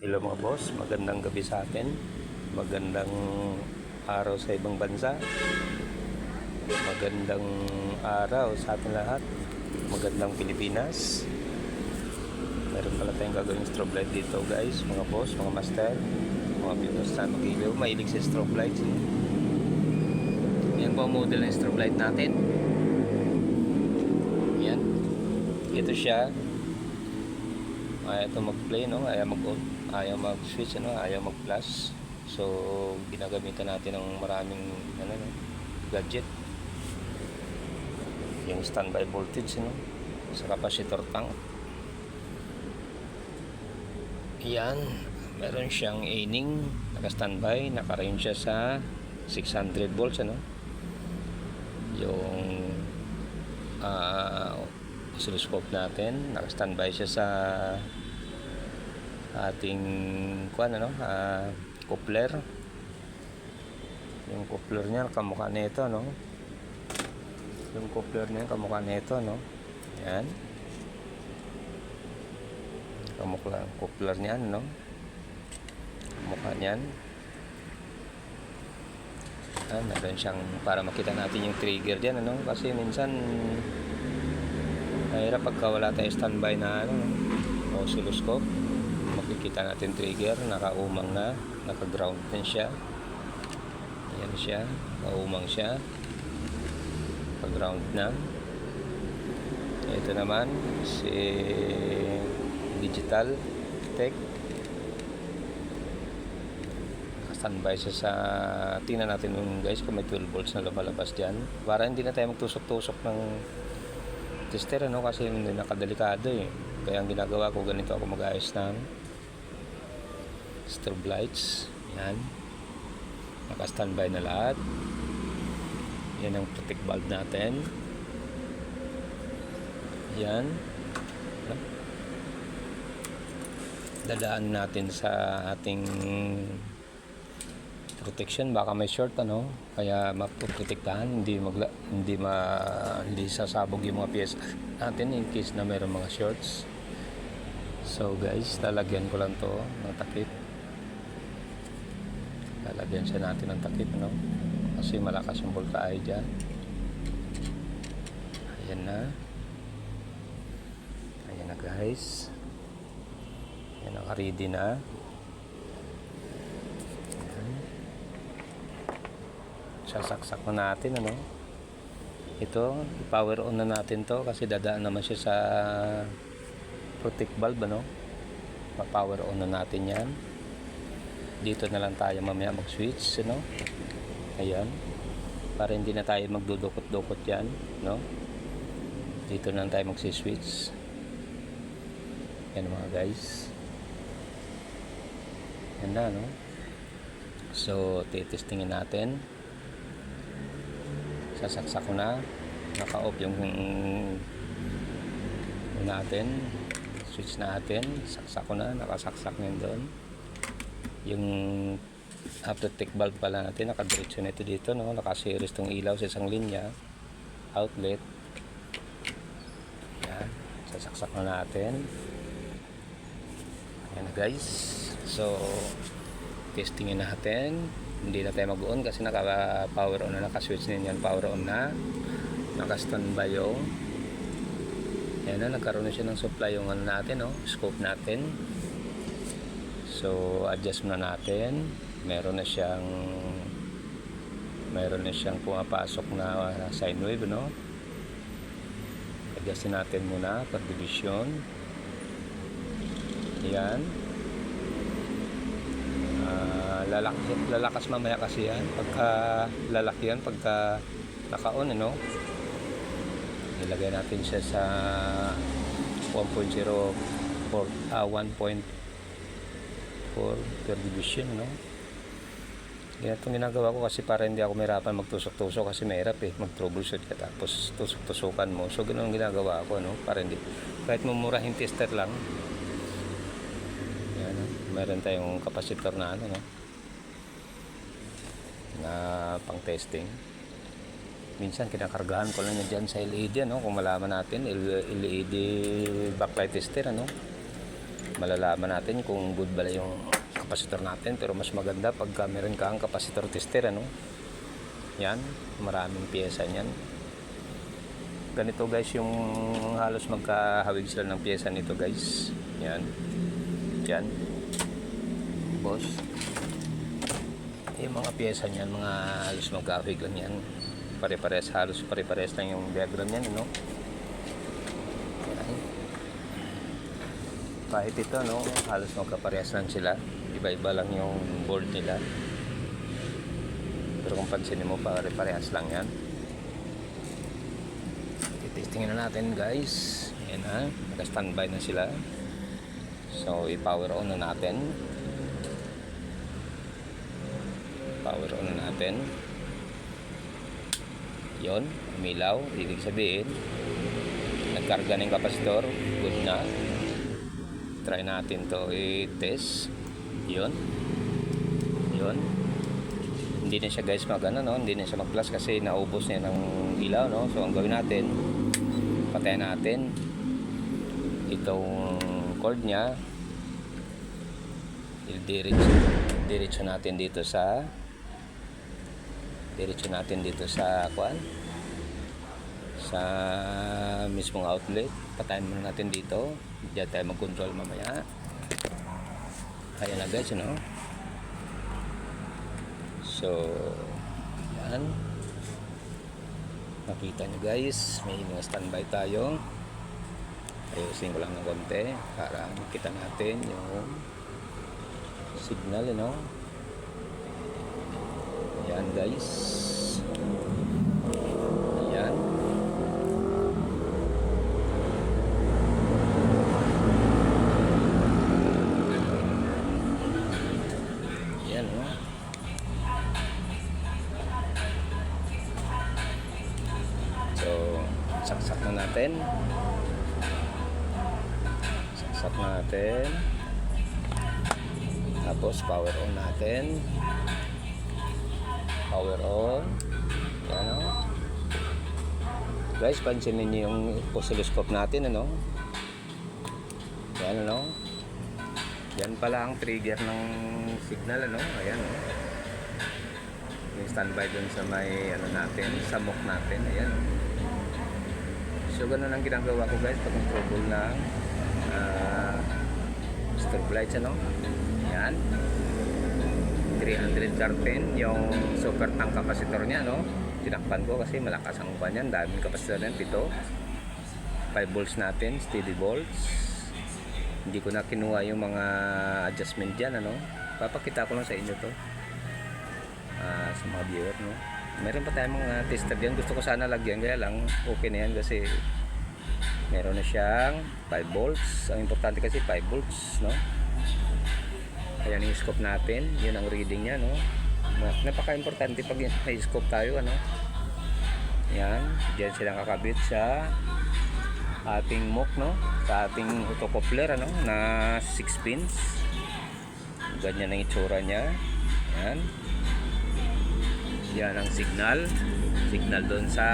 Hello mga boss, magandang gabi sa atin. Magandang araw sa ibang bansa. Magandang araw sa atin lahat. Magandang Pilipinas. Meron pala tayong gagawin strobe light dito guys, mga boss, mga master, mga viewers na mag-ilaw. Mahilig sa strobe lights. Yan po ang model ng strobe light natin. Yan. Ito siya. Ayaw ito mag-play, no? Ayaw mag-on, ayaw mag-switch, ano? Ayaw mag-flash. So, ginagamitan natin ng maraming no? Gadget. Yung standby voltage, no? Sa capacitor tank. Yan. Meron siyang aining, naka-standby, naka-range siya sa 600 volts, ano? Yung oscilloscope natin, naka-standby siya sa ating coupler. Yung coupler niya kamukha nito, no? Yung coupler niya kamukha nito, no? Yan. Kamukha coupler niyan, no? Kamukha niyan. Meron siyang, para makita natin yung trigger diyan, ano? Kasi minsan mahirap pagka wala tayong standby na oscilloscope. Makikita natin trigger, nakaumang na, naka-ground din siya. Ayan siya, nakaumang siya, naka-ground na. Ito naman si Digital Tech, standby siya sa, tingnan natin yung guys kung may 12 volts na lumalabas dyan, para hindi na tayo magtusok-tusok ng tester, ano, kasi hindi nakadelikado eh. Kaya ang ginagawa ko, ganito ako mag-ayos ng strobe lights. Yan, naka-standby na lahat. Yan ang protect bulb natin. Yan, dadaan natin sa ating protection, baka may short, ano, kaya mapoprotektahan, hindi sasabog yung mga piyesa natin in case na mayroong mga shorts. So guys, lalagyan ko lang to ng takip. Lalagyan siya natin ng takip, no, kasi malakas yung voltahe dyan. Ayan na. Ayan na guys. Ayan, naka-ready na. Sasaksak na natin, ano. Ito, i-power on na natin to kasi dadaan naman siya sa protect bulb, ano. Pa-power on na natin yan. Dito na lang tayo mamaya mag-switch, ano. Ayan, para hindi na tayo magdudukot-dukot yan, no. Dito na lang tayo magsi-switch. Yan mga guys. Yan na, no. So, titestingin natin. Sasaksak ko na, naka-off yung natin, switch natin, saksak ko na, nakasaksak na yun doon. Yung protect bulb pala natin, nakadiretso na ito dito, no? Nakaseries tong ilaw sa isang linya, outlet. Yan, sasaksak na natin. Yan guys, so testingin natin. Hindi na tayo mag-on kasi naka-power on na, naka-switch na yan, power on na, naka-standby yung, yan na, nagkaroon na siya ng supply yung ano natin, no, scope natin. So adjust na natin, meron na siyang pumapasok na sine wave, no. Adjust natin muna per division. Yan. Lalakas mamaya kasi yan pagka lalaki yan, pagka naka-on, no. Ilagay natin siya sa 1.04 per division, no. Yan itong ginagawa ko kasi para hindi ako mahirapan magtusok-tusok, kasi mahirap eh mag-troubleshoot ka tapos tusok-tusukan mo. So ganoon ang ginagawa ko, no, para hindi, kahit mumurahin tester lang. Yan, no? Meron tayong capacitor na ano, no, na pang testing. Minsan kinakargahan ko lang yan dyan sa LED, ano, kung malaman natin, LED backlight tester, ano. malalaman natin kung good ba yung kapasitor natin. Pero mas maganda pagka meron kang kapasitor tester, ano. Yan, maraming pyesa niyan. Ganito guys yung halos magkahawig sila ng pyesa nito guys. Yan. Yan. Boss. Yung mga pyesa niyan, mga halos magkahawig yan. Pare-pares, halos pare-pares lang yung diagram niyan, no. Yan. Kahit ito, no, halos magkaparehas lang sila. Iba-iba lang yung board nila. Pero kung pansinin mo, pare-parehas lang yan. Testingin na natin guys. Ayan na, naka-standby na sila. So i-power on na natin. Power on na natin. Yon, umilaw. Ibig sabihin nagkarga ng kapasitor. Good na. Try natin to i-test. Yon. Yon. Hindi na siya guys magana, no? Hindi na siya mag-plus kasi naubos niya ng ilaw, no? So ang gawin natin, patayin natin itong cord niya. Diretso natin dito sa kwan, sa mismong outlet. Patayin muna natin dito. Diyan tayo mag-control mamaya. Ayan na guys, no? So yan, nakita nyo guys, may mga standby tayo. Ayusin ko lang ng konti para makita natin yung signal, you know. Ayan guys. Ayan. Ayan, no. So saksak na natin. Tapos power on natin. Power on. Yan, o. Guys, pansinin niyo yung oscilloscope natin, ano. Yan, ano. Yan pala ang trigger ng signal, ano. Ayan, o. Yung standby dun sa may ano natin, sa mock natin. Ayan. So ganun ang ginagawa ko guys pag trouble ng strobe lights, ano. Yan, 300 carten yung super tank capacitor niya, no. Tinakpan ko kasi malakas ang upan yan, daming capacitor yan, 7, 5 volts natin, steady volts. Hindi ko na kinuha yung mga adjustment dyan, ano. Papakita ko lang sa inyo to sa mga viewer, no. Meron pa tayong mga tester dyan, gusto ko sana lagyan, kaya lang okay na yan kasi meron na siyang 5 volts. Ang importante kasi 5 volts, no. Ayan yung scope natin, yun ang reading niya, no. Napaka-importante pag may scope tayo, ano. Yan, diyan silang kakabit sa ating mock, no, sa ating autocoupler, ano, na 6 pins. Ganyan ang itsura niya. Yan. Yan ang signal doon sa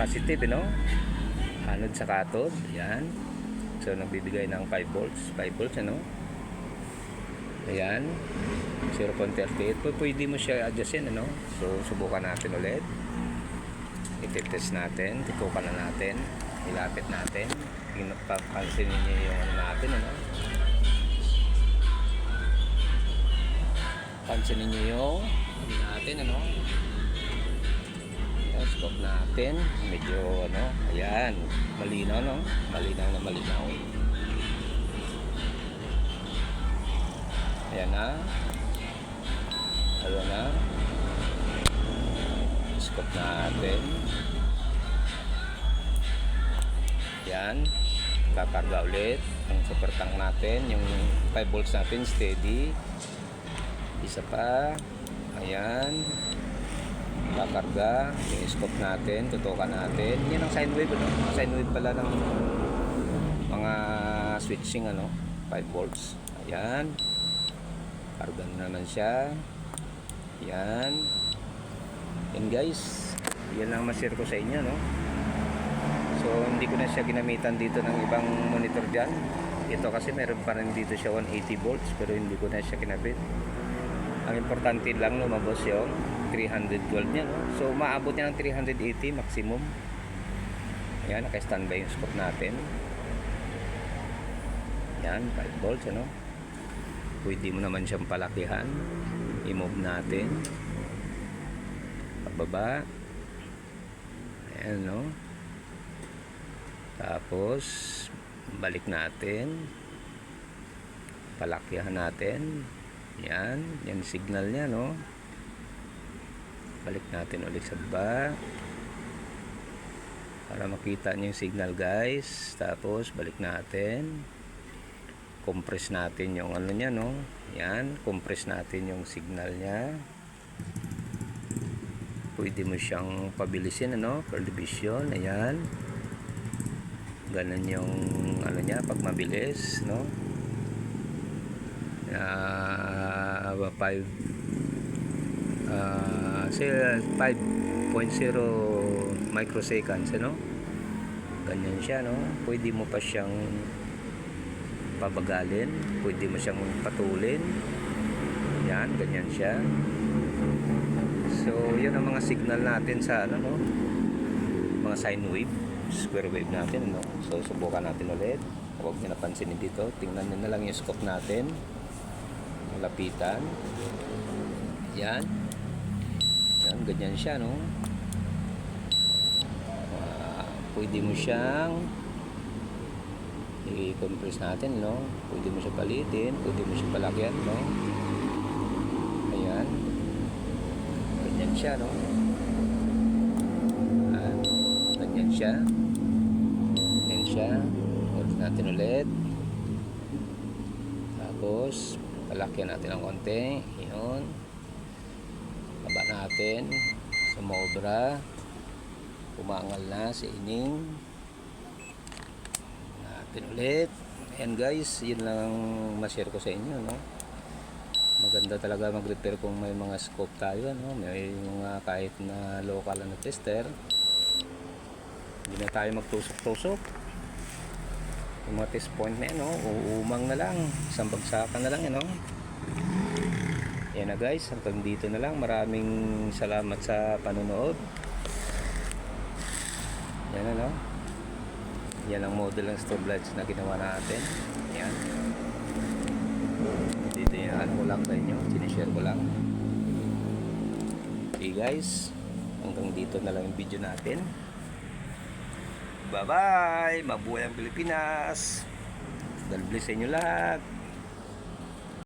positive, no, anod sa cathode. Yan, so nagbibigay ng 5 volts, ano. Ayan, 0.38. Pwede mo siya adjustin, ano. So subukan natin ulit, i-test natin, tutukan na natin, ilapit natin, pansinin niyo yung ano natin, ano. Pansinin niyo yung ano natin, ano. Yung scope natin, medyo ano, ayan, malinaw, no, malinaw. Ayan na. Ayan na. Scope natin. Ayan. Kakarga ulit ang super tank natin. Yung 5 volts natin steady. Isa pa. Ayan. Kakarga. Yung scope natin. Tutukan natin. Yan ang sine wave, ano? Sine wave pala ng mga switching, ano. 5 volts. Ayan. Karga na naman siya. Yan. Yan guys, yan lang ma-share ko sa inyo, no. So hindi ko na siya ginamitan dito ng ibang monitor dyan. Ito kasi meron pa rin dito siya 180 volts pero hindi ko na siya kinabit. Ang importante lang lumabas yung 312 niya, no? So maabot niya ng 380 maximum. Ayan, naka-standby yung scope natin. Yan, 5 volts, ano? Pwede mo naman siyang palakihan. I-move natin. Pababa. Ayan, no? Tapos balik natin. Palakihan natin. Yan, yan signal niya, no? Balik natin ulit sa baba para makita niyo yung signal, guys. Tapos balik natin. Compress natin yung ano niya, no? Yan, compress natin yung signal niya. Pwede mo siyang pabilisin, ano? Per division, ayan. Ganun yung ano niya pag mabilis, no? 5.0 microseconds, ano? Ganyan siya, no? Pwede mo pa siyang pabagalin, pwede mo siyang patulin. Yan, ganyan siya. So yun ang mga signal natin sa ano, no? Mga sine wave, square wave natin, no? So subukan natin ulit. Huwag niyo napansinin dito, tingnan niyo na lang yung scope natin. Lapitan. Yan. Yan, ganyan siya, no? Pwede mo siyang i-compress natin, no? Pwede mo siya palitin, pwede mo siya palakyan, no? Ayan. Ganyan siya, no? Ganyan siya. Ganyan siya. Ulit natin ulit. Tapos palakyan natin ng konti. Yun. Baba natin. Sumobra. Umangal na sa ining. Natin ulit. Ayan guys. Yun lang ma-share ko sa inyo, no? Maganda talaga mag-repair kung may mga scope tayo, no? May mga kahit na local na tester. Hindi na tayo magtusok-tusok. Yung mga test point na yan, no? Uumang na lang. Isang bagsakan na lang yan, no? Yan na guys, hanggang dito na lang. Maraming salamat sa panonood. Yan na, no? Yan ang model ng strobe lights na ginawa natin. Yan. Dito yung ano ko lang sa inyo. Sinishare ko lang. Okay guys, hanggang dito na lang yung video natin. Bye bye! Mabuhay ang Pilipinas! God bless sa inyo lahat!